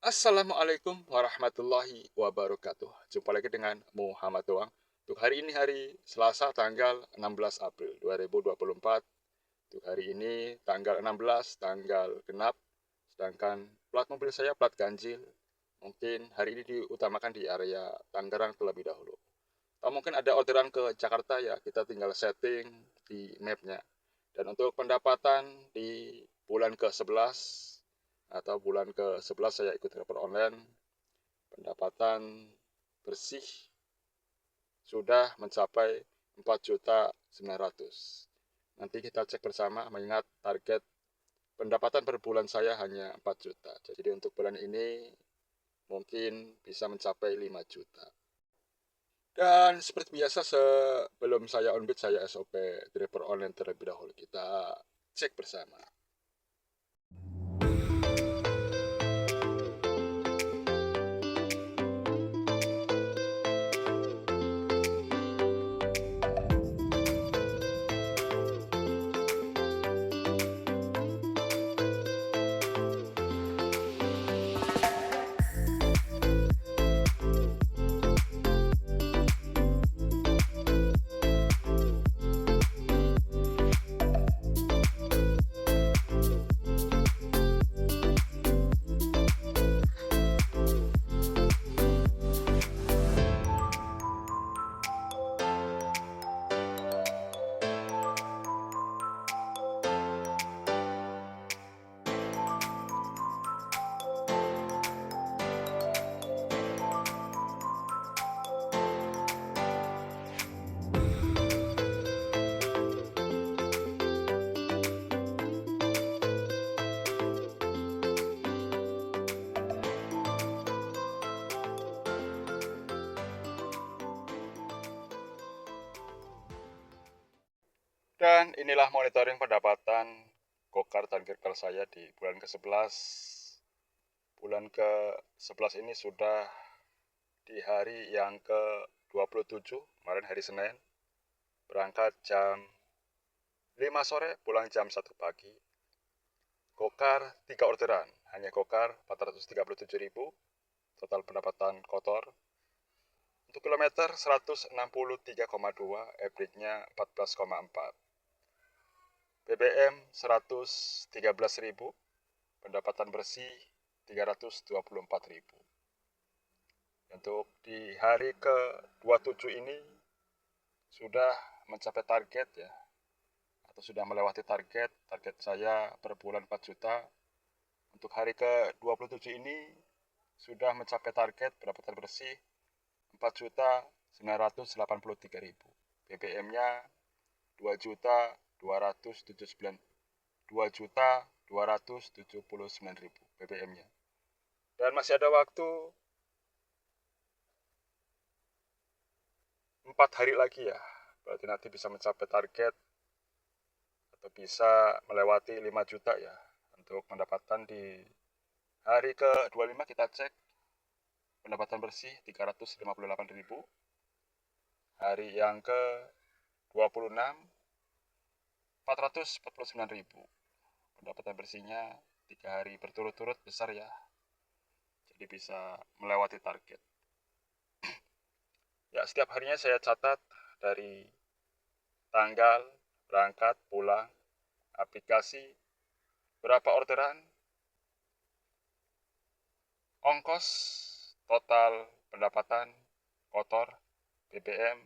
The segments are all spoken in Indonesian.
Assalamualaikum warahmatullahi wabarakatuh. Jumpa lagi dengan Muhammad Doang. Untuk hari ini hari Selasa tanggal 16 April 2024. Untuk hari ini tanggal 16 tanggal genap. Sedangkan plat mobil saya plat ganjil. Mungkin hari ini diutamakan di area Tangerang terlebih dahulu. Atau mungkin ada orderan ke Jakarta ya, kita tinggal setting di mapnya. Dan untuk pendapatan di bulan ke-11 atau bulan ke-11 saya ikut rapor online, pendapatan bersih sudah mencapai 4.900.000. Nanti kita cek bersama mengingat target pendapatan per bulan saya hanya 4 juta. Jadi untuk bulan ini mungkin bisa mencapai 5 juta. Dan seperti biasa sebelum saya onbit saya SOP driver online terlebih dahulu. Kita cek bersama. Dan inilah monitoring pendapatan Gokar dan Kirkal saya di bulan ke-11. Bulan ke-11 ini sudah di hari yang ke-27, kemarin hari Senin. Berangkat jam 5 sore, pulang jam 1 pagi. Gokar 3 orderan, hanya Gokar 437.000, total pendapatan kotor. Untuk kilometer 163,2, average-nya 14,4. BBM 113.000, pendapatan bersih 324.000. Untuk di hari ke-27 ini sudah mencapai target ya, atau sudah melewati target saya per bulan 4 juta. Untuk hari ke-27 ini sudah mencapai target pendapatan bersih 4.983.000. BBM-nya 2.279.000 BBM-nya. Dan masih ada waktu 4 hari lagi ya. Berarti nanti bisa mencapai target atau bisa melewati 5 juta ya. Untuk pendapatan di hari ke-25 kita cek pendapatan bersih 358.000. Hari yang ke-26 449.000. Pendapatan bersihnya 3 hari berturut-turut besar ya. Jadi bisa melewati target. Ya, setiap harinya saya catat dari tanggal berangkat, pulang, aplikasi, berapa orderan, ongkos, total pendapatan, kotor, BBM,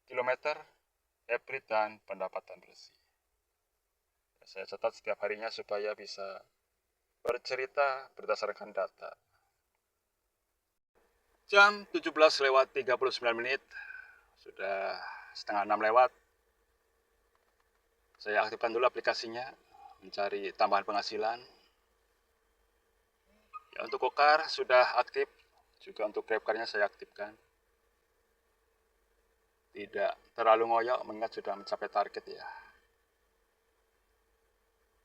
kilometer, average, dan pendapatan bersih. Saya catat setiap harinya supaya bisa bercerita berdasarkan data. Jam 17:39, sudah setengah 6 lewat. Saya aktifkan dulu aplikasinya, mencari tambahan penghasilan. Ya, untuk Gokar sudah aktif, juga untuk GrabCar-nya saya aktifkan. Tidak terlalu ngoyo mengingat sudah mencapai target ya.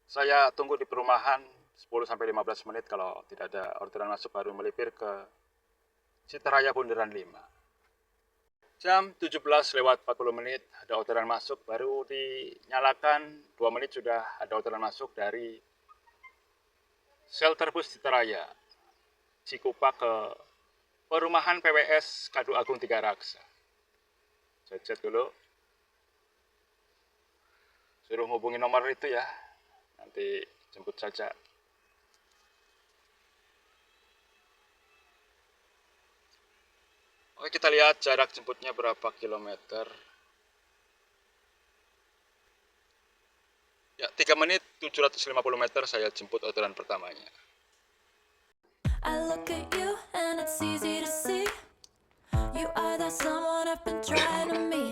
Saya tunggu di perumahan 10-15 menit, kalau tidak ada orderan masuk baru melipir ke Citaraya Bundaran 5. Jam 17:40 ada orderan masuk, baru dinyalakan 2 menit sudah ada orderan masuk dari shelter bus Citaraya. Cikupa ke perumahan PWS Kadu Agung Tiga Raksa. Saya chat dulu. Suruh hubungi nomor itu ya. Nanti jemput saja. Oke, kita lihat jarak jemputnya berapa kilometer. Ya, 3 menit 750 meter saya jemput orderan pertamanya. I look at you and it's easy to see you are that someone I've been trying to meet.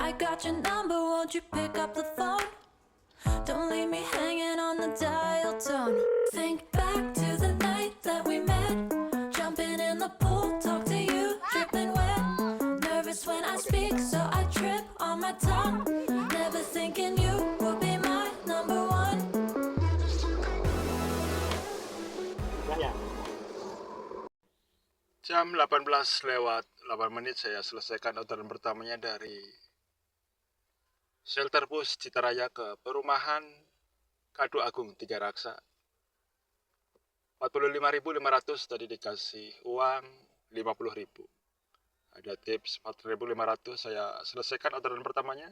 I got your number, won't you pick up the phone? Don't leave me hanging on the dial tone. Think back to the night that we met, jumping in the pool, talk to you, dripping wet. Nervous when I speak, so I trip on my tongue. Never thinking you would be my number one. Jam 18 lewat 8 menit saya selesaikan orderan pertamanya dari shelter bus Citaraya ke perumahan Kadu Agung Tiga Raksa. 45.500 tadi dikasih uang 50.000. Ada tips 4.500, saya selesaikan orderan pertamanya.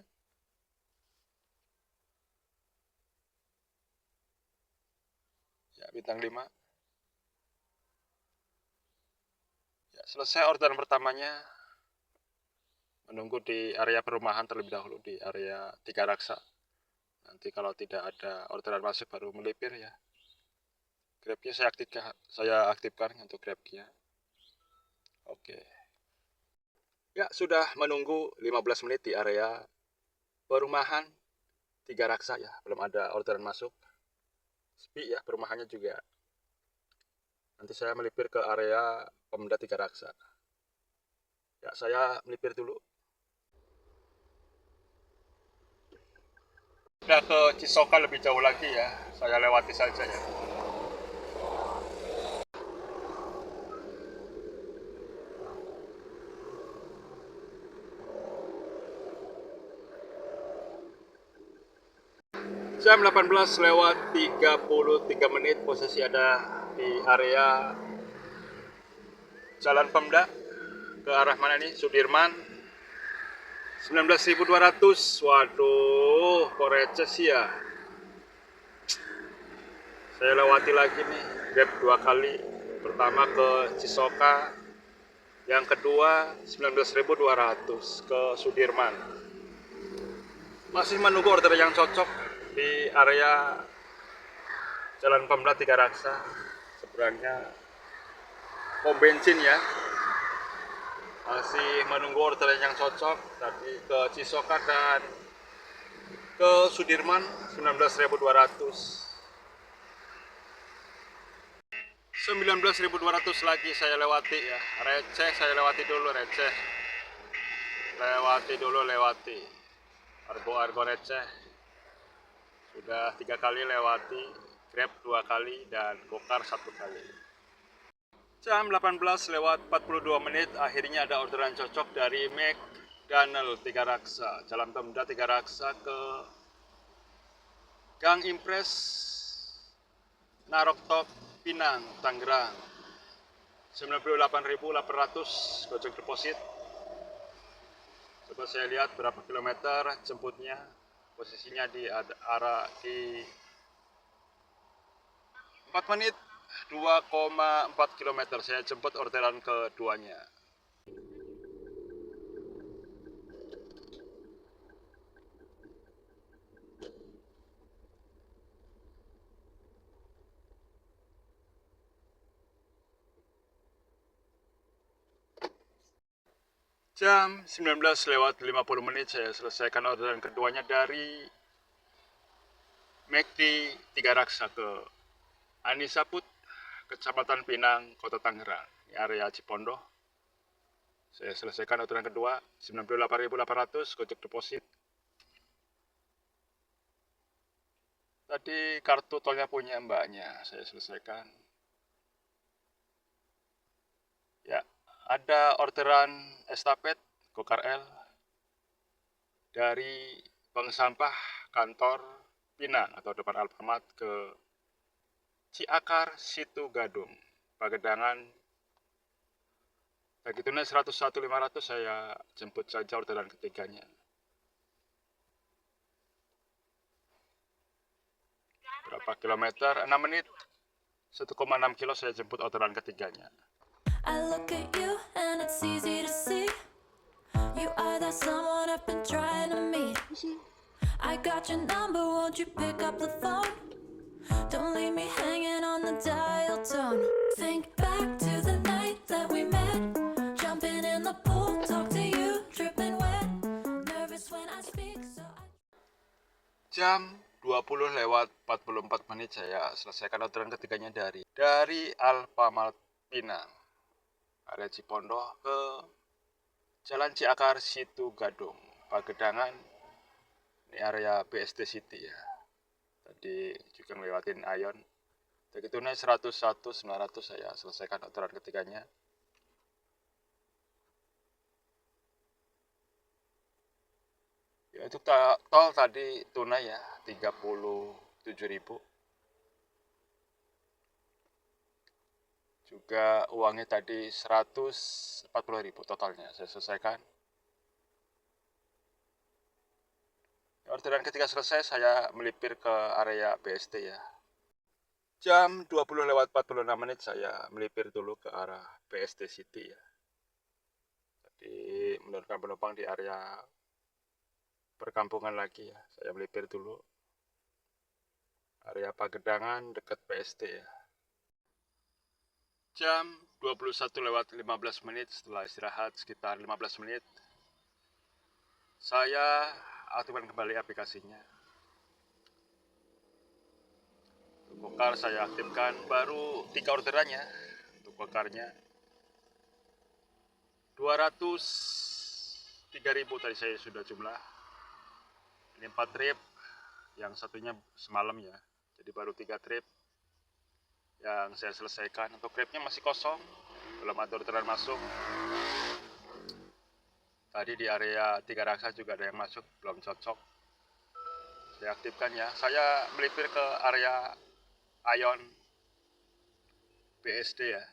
Ya, bintang 5. Ya, selesai orderan pertamanya. Menunggu di area perumahan terlebih dahulu, di area Tiga Raksa. Nanti kalau tidak ada orderan masuk baru melipir ya. Grabnya saya aktifkan untuk Grabnya. Oke. Ya, sudah menunggu 15 menit di area perumahan Tiga Raksa ya. Belum ada orderan masuk. Sepi ya perumahannya juga. Nanti saya melipir ke area Pemda Tiga Raksa. Ya, saya melipir dulu. Udah ke Cisoka lebih jauh lagi ya. Saya lewati saja ya. Jam 18 lewat 33 menit, posisi ada di area Jalan Pemda. Ke arah mana nih? Sudirman. 19.200. Waduh, kok receh sih ya. Saya lewati lagi nih, Grab 2 kali. Pertama ke Cisoka, yang kedua 19.200 ke Sudirman. Masih menunggu order yang cocok di area Jalan Pemda Tiga Raksa, seberangnya pom bensin ya. Masih menunggu order yang cocok tadi ke Cisoka dan ke Sudirman 19.200. 19.200 lagi saya lewati ya. Receh saya lewati dulu, receh. Lewati. Argo receh. Sudah 3 kali lewati, Grab 2 kali, dan Gokar 1 kali. Jam 18 lewat 42 menit, akhirnya ada orderan cocok dari McDonald Tiga Raksa. Jalan Pemda Tiga Raksa ke Gang Impres, Naroktok, Pinang, Tangerang. 98.800 gojek deposit. Coba saya lihat berapa kilometer jemputnya. Posisinya di arah di 4 menit 2,4 km saya jemput orderan keduanya. Jam 19 lewat 50 menit saya selesaikan orderan keduanya dari McD Tiga Raksa ke Anisaput, Kecamatan Pinang, Kota Tangerang, area Cipondoh. Saya selesaikan orderan kedua, 98.800 gojek deposit. Tadi kartu tolnya punya mbaknya, saya selesaikan. Ya, ada orderan estafet Gokar L dari bank sampah kantor Pinang atau depan Alfamart ke Ciakar Situ Gadung, Pagedangan. Begitu naik 101.500 saya jemput saja orderan ketiganya. Berapa kilometer? 6 menit. 1,6 kilo saya jemput orderan ketiganya. I look at you and it's easy to see. You are that someone I've been trying to meet. I got your number, won't you pick up the phone? Don't leave me hanging on the dial tone. Think back to the night that we met. Jumping in the pool, talk to you, dripping wet. Nervous when I speak, so I... Jam 20:44 saya selesaikan orderan ketiganya dari Alfamart Pinang, area Cipondoh ke Jalan Ciakar Situ Gadung, Pagedangan, ini area BSD City ya. Tadi juga ngelewatin Ion. Begitu naik 101.900 saya selesaikan orderan ketiganya. Ya, untuk tol tadi tunai ya 37.000. Juga uangnya tadi 140.000 totalnya saya selesaikan. Orderan ketiga selesai, saya melipir ke area BSD ya. Jam 20:46 saya melipir dulu ke arah BSD City ya. Jadi menurunkan penumpang di area perkampungan lagi ya. Saya melipir dulu area Pagedangan dekat BSD ya. Jam 21:15 setelah istirahat sekitar 15 menit, saya aktifkan kembali aplikasinya. Untuk Gokar saya aktifkan, baru 3 orderannya. Untuk Gokarnya 203.000 tadi saya sudah jumlah. Ini 4 trip, yang satunya semalam ya, jadi baru 3 trip yang saya selesaikan. Untuk tripnya masih kosong, belum ada orderan masuk. Tadi di area Tiga Raksa juga ada yang masuk, belum cocok. Saya aktifkan ya. Saya melipir ke area Ion BSD ya.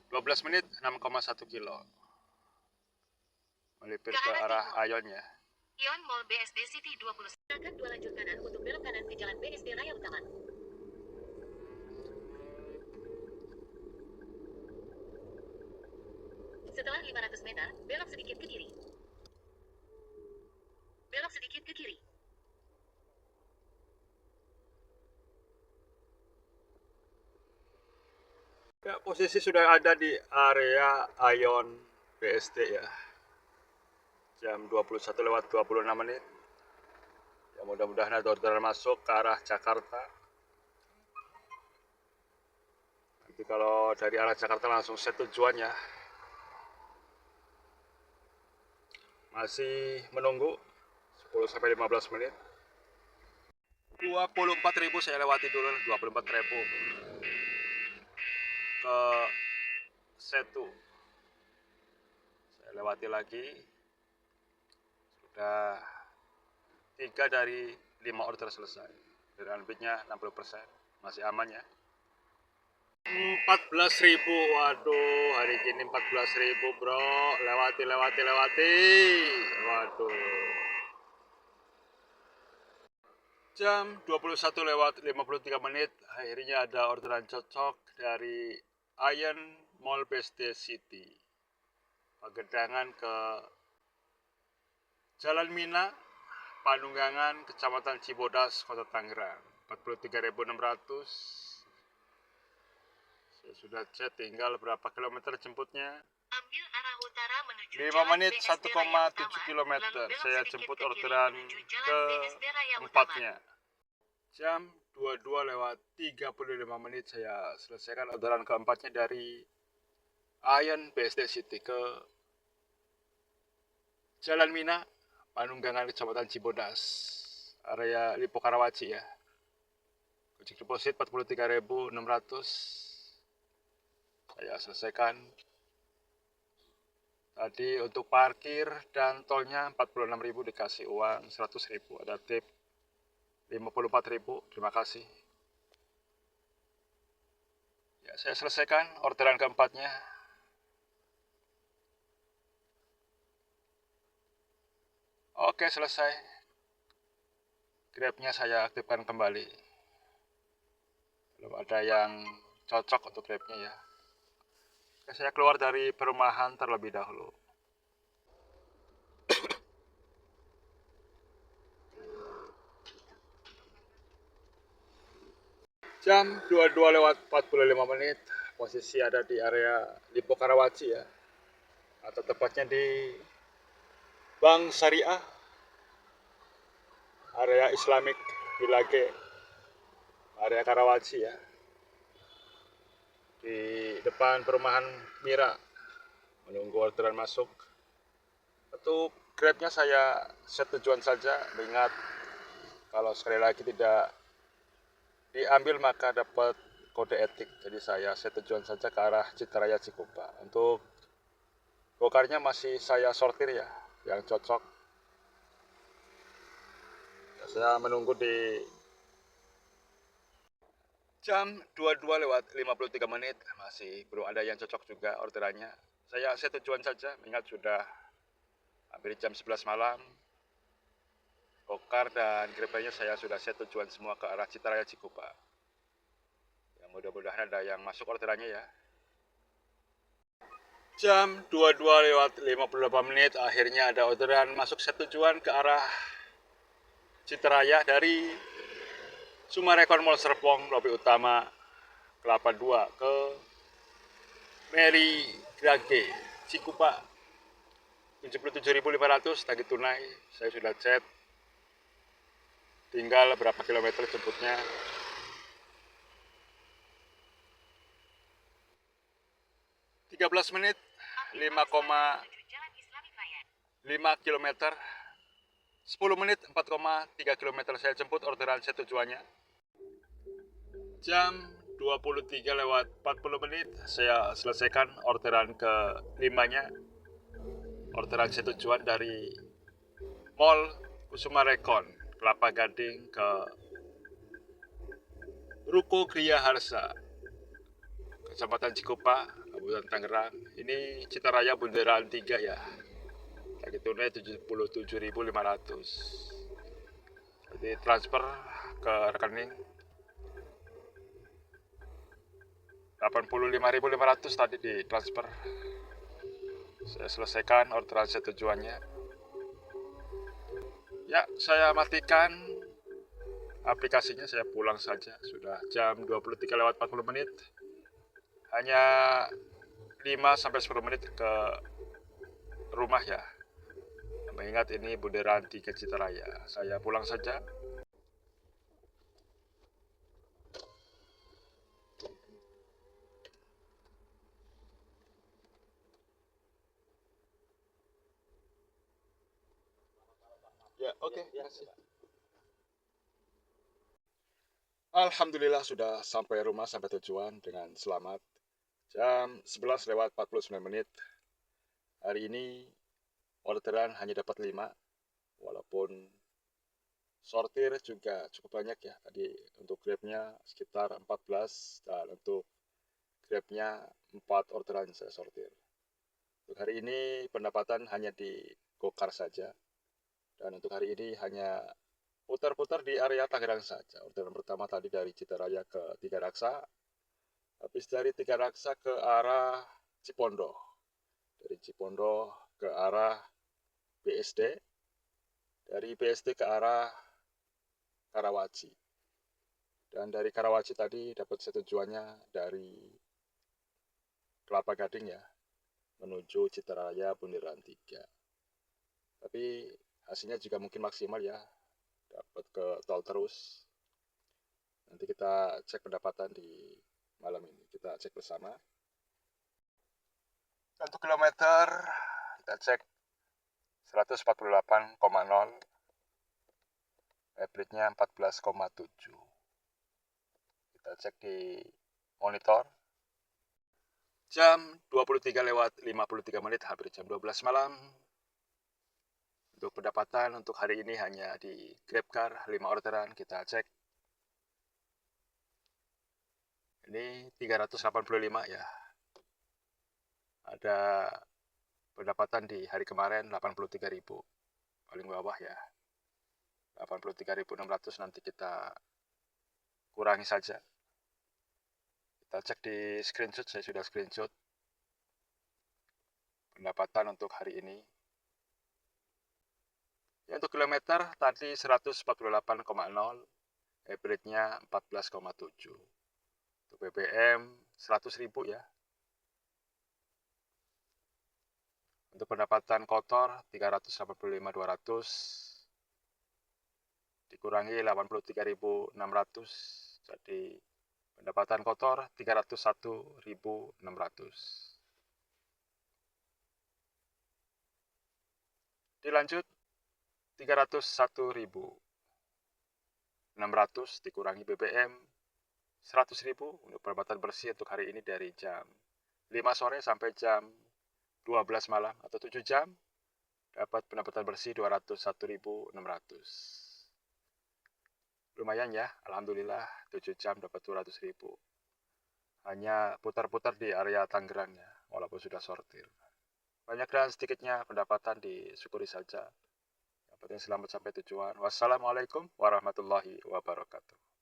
(12 menit) 6,1 kilo. Melipir ke arah Ion ya. Ion Mall BSD City 20. Silakan 2 lajur kanan untuk belok kanan ke Jalan BSD Raya Utama. Setelah 500 meter, belok sedikit ke kiri. Belok sedikit ke kiri. Ya, posisi sudah ada di area Ion BSD ya. Jam 21:26. Ya, mudah-mudahan ada orderan masuk ke arah Jakarta. Nanti kalau dari arah Jakarta langsung set tujuannya. Masih menunggu 10-15 menit. 24.000 saya lewati dulu, 24.000 ke Setu. Saya lewati lagi. Sudah 3 dari 5 order selesai. Dan bitnya 60%, masih aman ya. 14.000, waduh, hari ini 14.000 bro, lewati. Waduh. Jam 21:53, akhirnya ada orderan cocok dari Ion Mall BSD City. Pagedangan ke Jalan Mina, Panunggangan, Kecamatan Cibodas, Kota Tangerang. 43.600. Saya sudah chat, tinggal berapa kilometer jemputnya. Ambil arah utara menuju 5 menit, BSD 1,7 km. Saya jemput orderan ke-4-nya. Jam 22:35 saya selesaikan orderan ke-4-nya dari Ion BSD City ke Jalan Mina, Panunggangan, Kecamatan Cibodas, area Lipo Karawaci ya. Ojek deposit 43.600. Saya selesaikan. Tadi untuk parkir dan tolnya 46.000, dikasih uang 100.000, ada tip 54.000, terima kasih. Ya, saya selesaikan orderan keempatnya. Oke, selesai. Grabnya saya aktifkan kembali. Belum ada yang cocok untuk Grabnya ya. Oke, saya keluar dari perumahan terlebih dahulu. Jam 22:45, posisi ada di area Lipo Karawaci ya, atau tepatnya di Bank Syariah, area Islamic Village, area Karawaci ya, di depan perumahan Mira, menunggu orderan masuk. Untuk Grabnya saya set tujuan saja, mengingat kalau sekali lagi tidak diambil maka dapat kode etik. Jadi saya set tujuan saja ke arah Citaraya Cikupa. Untuk bokarnya masih saya sortir ya, yang cocok. Saya menunggu di jam 22:53, masih belum ada yang cocok juga orderannya. Saya set tujuan saja, mengingat sudah hampir jam 11 malam. Bokar dan Grabnya saya sudah set tujuan semua ke arah Citaraya Cikupa. Ya, mudah-mudahan ada yang masuk orderannya ya. Jam 22:58, akhirnya ada orderan masuk set tujuan ke arah Citaraya dari Sumarekon Mall Serpong, lobi utama Kelapa 2 ke Mary Grage Cikupa. 77.500 tagih tunai, saya sudah chat. Tinggal berapa kilometer jemputnya. (13 menit) 5,5 kilometer. 10 menit 4,3 kilometer saya jemput orderan set tujuannya. Jam 23:40 saya selesaikan orderan ke 5-nya. Orderan set tujuan dari Mall Sumarekon Kelapa Gading ke Ruko Gria Harsa, Kecamatan Cikupa, Kabupaten Tangerang. Ini Citaraya Bundaran 3 ya. Tagih tunai 77.500. Jadi transfer ke rekening 85.500 tadi ditransfer. Saya selesaikan orderan set tujuannya. Ya, saya matikan aplikasinya, saya pulang saja. Sudah jam 23:40. Hanya 5-10 menit ke rumah ya. Mengingat ini Bundaran 3 Citaraya. Saya pulang saja. Ya, oke, terima kasih. Alhamdulillah sudah sampai rumah, sampai tujuan dengan selamat. Jam 11:49. Hari ini orderan hanya dapat 5, walaupun sortir juga cukup banyak ya. Tadi untuk Grabnya sekitar 14, dan untuk Grabnya 4 orderan saya sortir. Untuk hari ini pendapatan hanya di Gokar saja. Dan untuk hari ini hanya putar-putar di area Tangerang saja. Orderan pertama tadi dari Citaraya ke Tiga Raksa. Habis dari Tiga Raksa ke arah Cipondo. Dari Cipondo ke arah BSD. Dari BSD ke arah Karawaci. Dan dari Karawaci tadi dapat tujuannya dari Kelapa Gading ya, menuju Citaraya Bundaran 3. Tapi hasilnya juga mungkin maksimal ya, dapat ke tol terus. Nanti kita cek pendapatan di malam ini, kita cek bersama. Untuk kilometer kita cek 148,0, average-nya 14,7. Kita cek di monitor. Jam 23:53, hampir jam 12 malam. Untuk pendapatan untuk hari ini hanya di GrabCar 5 orderan, kita cek. Ini 385 ya. Ada pendapatan di hari kemarin 83.000. Paling bawah ya. 83.600 nanti kita kurangi saja. Kita cek di screenshot, saya sudah screenshot pendapatan untuk hari ini. Ya, untuk kilometer tadi 148,0, average-nya 14,7. Untuk BBM 100.000 ya. Untuk pendapatan kotor 385.200 dikurangi 83.600, jadi pendapatan kotor 301.600. Dilanjut 301.600 dikurangi BBM 100.000 untuk pendapatan bersih untuk hari ini dari jam 5 sore sampai jam 12 malam atau 7 jam dapat pendapatan bersih 201.600. Lumayan ya, alhamdulillah 7 jam dapat 200.000. Hanya putar-putar di area Tangerang ya, walaupun sudah sortir. Banyak dan sedikitnya pendapatan disyukuri saja. Yang penting selamat sampai tujuan. Wassalamualaikum warahmatullahi wabarakatuh.